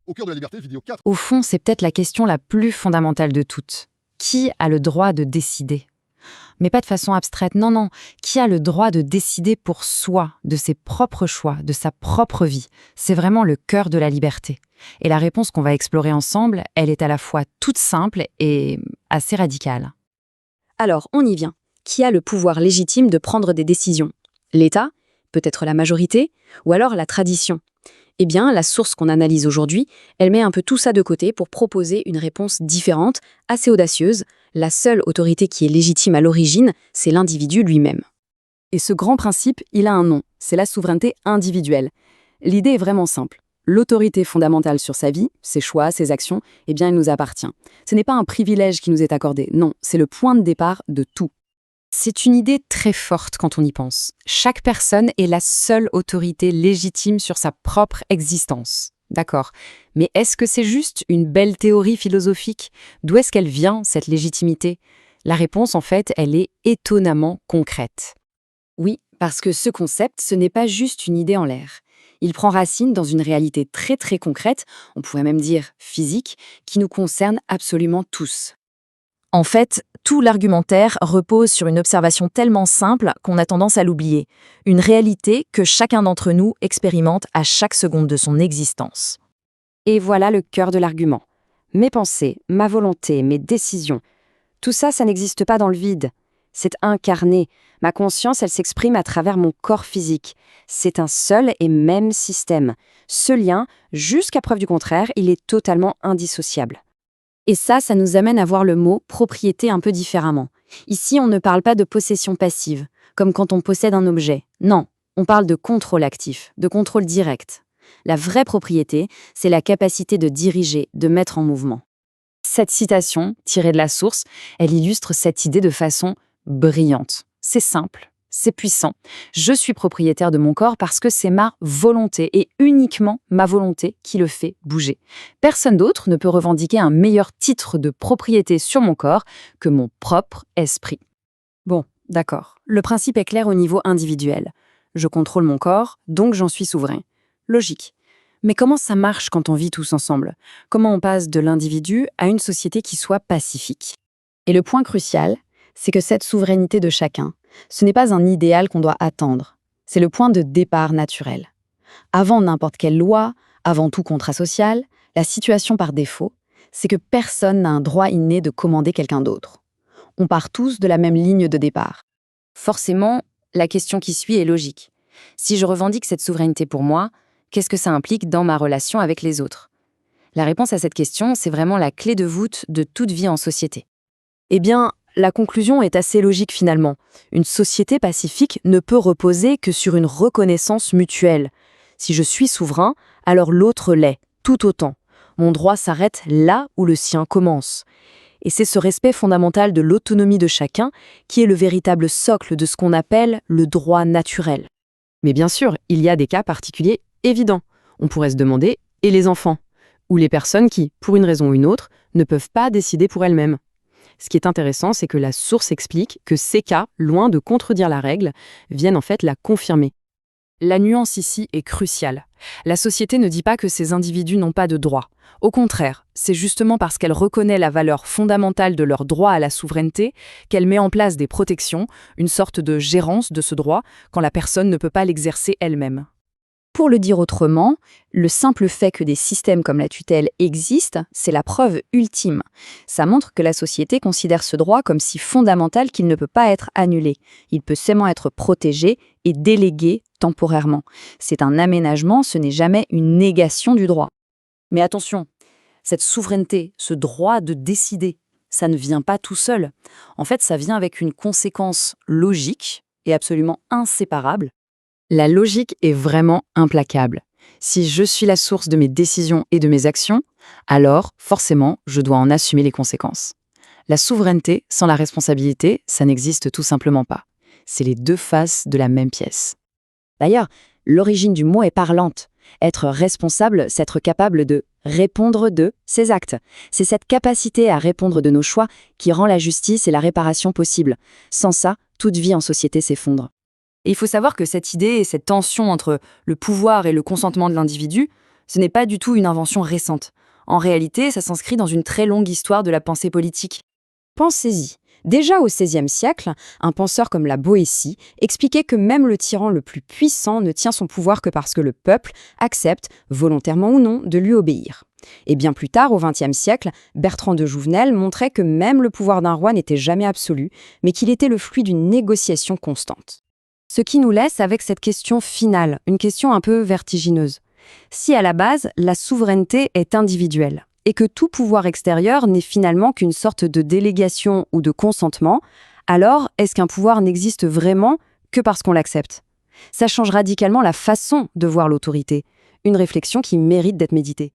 Au cœur de la liberté, vidéo 4. Au fond, c'est peut-être la question la plus fondamentale de toutes. Qui a le droit de décider? Mais pas de façon abstraite, non, non. Qui a le droit de décider pour soi, de ses propres choix, de sa propre vie? C'est vraiment le cœur de la liberté. Et la réponse qu'on va explorer ensemble, elle est à la fois toute simple et assez radicale. Alors, on y vient. Qui a le pouvoir légitime de prendre des décisions? L'État? Peut-être la majorité? Ou alors la tradition? Eh bien, la source qu'on analyse aujourd'hui, elle met un peu tout ça de côté pour proposer une réponse différente, assez audacieuse. La seule autorité qui est légitime à l'origine, c'est l'individu lui-même. Et ce grand principe, il a un nom, c'est la souveraineté individuelle. L'idée est vraiment simple. L'autorité fondamentale sur sa vie, ses choix, ses actions, eh bien, elle nous appartient. Ce n'est pas un privilège qui nous est accordé, non, c'est le point de départ de tout. C'est une idée très forte quand on y pense. Chaque personne est la seule autorité légitime sur sa propre existence. D'accord. Mais est-ce que c'est juste une belle théorie philosophique? D'où est-ce qu'elle vient, cette légitimité? La réponse, en fait, elle est étonnamment concrète. Oui, parce que ce concept, ce n'est pas juste une idée en l'air. Il prend racine dans une réalité très très concrète, on pourrait même dire physique, qui nous concerne absolument tous. En fait, tout l'argumentaire repose sur une observation tellement simple qu'on a tendance à l'oublier. Une réalité que chacun d'entre nous expérimente à chaque seconde de son existence. Et voilà le cœur de l'argument. Mes pensées, ma volonté, mes décisions, tout ça, ça n'existe pas dans le vide. C'est incarné. Ma conscience, elle s'exprime à travers mon corps physique. C'est un seul et même système. Ce lien, jusqu'à preuve du contraire, il est totalement indissociable. Et ça nous amène à voir le mot « propriété » un peu différemment. Ici, on ne parle pas de possession passive, comme quand on possède un objet. Non, on parle de contrôle actif, de contrôle direct. La vraie propriété, c'est la capacité de diriger, de mettre en mouvement. Cette citation, tirée de la source, elle illustre cette idée de façon brillante. C'est simple, c'est puissant. Je suis propriétaire de mon corps parce que c'est ma volonté et uniquement ma volonté qui le fait bouger. Personne d'autre ne peut revendiquer un meilleur titre de propriété sur mon corps que mon propre esprit. Bon, d'accord. Le principe est clair au niveau individuel. Je contrôle mon corps, donc j'en suis souverain. Logique. Mais comment ça marche quand on vit tous ensemble? Comment on passe de l'individu à une société qui soit pacifique? Et le point crucial, c'est que cette souveraineté de chacun, ce n'est pas un idéal qu'on doit attendre. C'est le point de départ naturel. Avant n'importe quelle loi, avant tout contrat social, la situation par défaut, c'est que personne n'a un droit inné de commander quelqu'un d'autre. On part tous de la même ligne de départ. Forcément, la question qui suit est logique. Si je revendique cette souveraineté pour moi, qu'est-ce que ça implique dans ma relation avec les autres? La réponse à cette question, c'est vraiment la clé de voûte de toute vie en société. Eh bien, la conclusion est assez logique finalement. Une société pacifique ne peut reposer que sur une reconnaissance mutuelle. Si je suis souverain, alors l'autre l'est, tout autant. Mon droit s'arrête là où le sien commence. Et c'est ce respect fondamental de l'autonomie de chacun qui est le véritable socle de ce qu'on appelle le droit naturel. Mais bien sûr, il y a des cas particuliers évidents. On pourrait se demander, et les enfants? Ou les personnes qui, pour une raison ou une autre, ne peuvent pas décider pour elles-mêmes. Ce qui est intéressant, c'est que la source explique que ces cas, loin de contredire la règle, viennent en fait la confirmer. La nuance ici est cruciale. La société ne dit pas que ces individus n'ont pas de droit. Au contraire, c'est justement parce qu'elle reconnaît la valeur fondamentale de leur droit à la souveraineté qu'elle met en place des protections, une sorte de gérance de ce droit quand la personne ne peut pas l'exercer elle-même. Pour le dire autrement, le simple fait que des systèmes comme la tutelle existent, c'est la preuve ultime. Ça montre que la société considère ce droit comme si fondamental qu'il ne peut pas être annulé. Il peut seulement être protégé et délégué temporairement. C'est un aménagement, ce n'est jamais une négation du droit. Mais attention, cette souveraineté, ce droit de décider, ça ne vient pas tout seul. En fait, ça vient avec une conséquence logique et absolument inséparable. La logique est vraiment implacable. Si je suis la source de mes décisions et de mes actions, alors, forcément, je dois en assumer les conséquences. La souveraineté sans la responsabilité, ça n'existe tout simplement pas. C'est les deux faces de la même pièce. D'ailleurs, l'origine du mot est parlante. Être responsable, c'est être capable de répondre de ses actes. C'est cette capacité à répondre de nos choix qui rend la justice et la réparation possibles. Sans ça, toute vie en société s'effondre. Et il faut savoir que cette idée et cette tension entre le pouvoir et le consentement de l'individu, Ce n'est pas du tout une invention récente. En réalité, ça s'inscrit dans une très longue histoire de la pensée politique. Pensez-y. Déjà au XVIe siècle, un penseur comme la Boétie expliquait que même le tyran le plus puissant ne tient son pouvoir que parce que le peuple accepte, volontairement ou non, de lui obéir. Et bien plus tard, au XXe siècle, Bertrand de Jouvenel montrait que même le pouvoir d'un roi n'était jamais absolu, mais qu'il était le fruit d'une négociation constante. Ce qui nous laisse avec cette question finale, une question un peu vertigineuse. Si à la base, la souveraineté est individuelle, et que tout pouvoir extérieur n'est finalement qu'une sorte de délégation ou de consentement, alors est-ce qu'un pouvoir n'existe vraiment que parce qu'on l'accepte? Ça change radicalement la façon de voir l'autorité, une réflexion qui mérite d'être méditée.